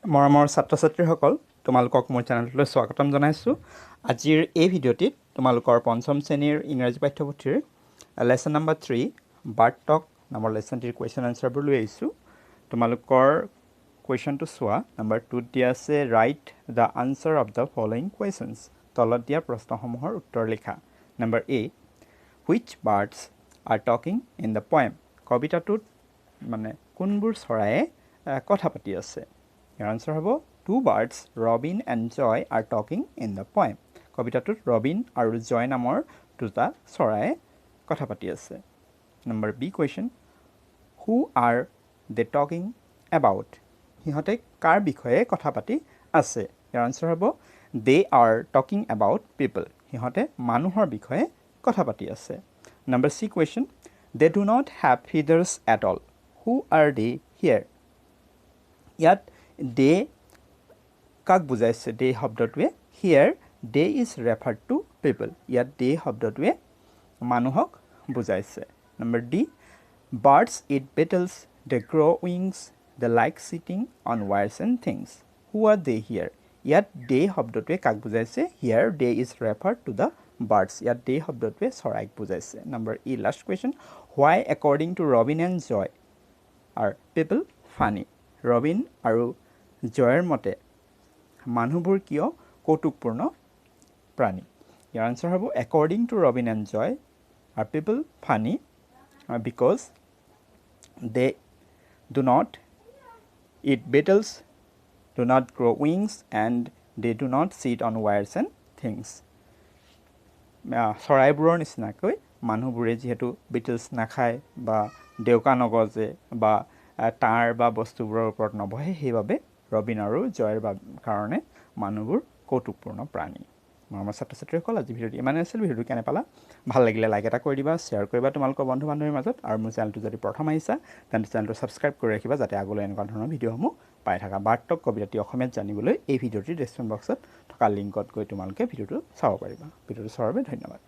মৰমৰ ছাত্ৰ-ছাত্ৰীসকল তোমালোকক মোৰ চেনেললৈ স্বাগতম জনাইছোঁ। আজিৰ এই ভিডিঅ'টিত তোমালোকৰ পঞ্চম শ্ৰেণীৰ ইংৰাজী পাঠ্যপুথিৰ লেসন নম্বৰ 3 বাৰ্ড টক নামৰ লেসনটিৰ কুৱেশ্যন আনসাৰবোৰ লৈ আহিছোঁ। তোমালোকৰ কুৱেশ্যনটো চোৱা। নম্বৰ 2 দিয়া আছে right the answer of the following questions. তলত দিয়া প্ৰশ্নসমূহৰ উত্তৰ লিখা। Number A which birds R talking in the poem. কবিতাটোত মানে কোনবোৰ চৰায়ে কথা পাতি আছে। Your answer হ'ব two birds, Robin and Joy are talking in the poem. কবিতাটোত ৰবিন আৰু জয় নামৰ দুটা চৰায়ে কথা পাতি আছে। Number B question who are they talking about. সিহঁতে কাৰ বিষয়ে কথা পাতি আছে। ইয়াৰ আনচাৰ হ'ব they are talking about people. সিহঁতে মানুহৰ বিষয়ে কথা পাতি আছে। Number C question they do not have feathers at all. Who are they here. ইয়াত দে কাক বুজাইছে দে শব্দটোৱে। Here they is referred to people. ইয়াত দে শব্দটোৱে মানুহক বুজাইছে। Number D birds eat beetles they grow' wings they like sitting on wires and things. Who are they here. ইয়াত they শব্দটোৱে কাক বুজাইছে। Here they is referred to the birds. ইয়াত they শব্দটোৱে চৰাইক বুজাইছে। Number E last question why according to Robin and Joy are people funny. Robin আৰু জয়ৰ মতে মানুহবোৰ কিয় কৌতুকপূৰ্ণ প্ৰাণী। ইয়াৰ আনচাৰ হ'ব according to Robin and Joy are people funny because they do not eat beetles do not grow' wings and they do not sit on wires and things. চৰাইবোৰৰ নিচিনাকৈ মানুহবোৰে যিহেতু বিটলছ নাখায় বা ডেউকা নগজে বা তাঁৰ বা বস্তুবোৰৰ ওপৰত নবহে, সেইবাবে ৰবিন আৰু জয়ৰ কাৰণে মানুহবোৰ কৌতুকপূৰ্ণ প্ৰাণী। মৰমৰ ছাত্ৰ ছাত্ৰীসকল আজি ভিডিঅ'টো ইমানে আছিল। ভিডিঅ'টো কেনে পালা? ভাল লাগিলে লাইক এটা কৰি দিবা, শ্বেয়াৰ কৰিবা তোমালোকৰ বন্ধু বান্ধৱীৰ মাজত। আৰু মোৰ চেনেলটো যদি প্ৰথম আহিছা তেন্তে চেনেলটো ছাবস্ক্ৰাইব কৰি ৰাখিবা যাতে আগলৈ এনেকুৱা ধৰণৰ ভিডিঅ'সমূহ পাই থাকা। বাৰ্ড টক কবিতাটি অসমীয়াত জানিবলৈ এই ভিডিঅ'টিৰ ডেছক্ৰিপশ্যন বক্সত থকা লিংকত গৈ তোমালোকে ভিডিঅ'টো চাব পাৰিবা। ভিডিঅ'টো চোৱাৰ বাবে ধন্যবাদ।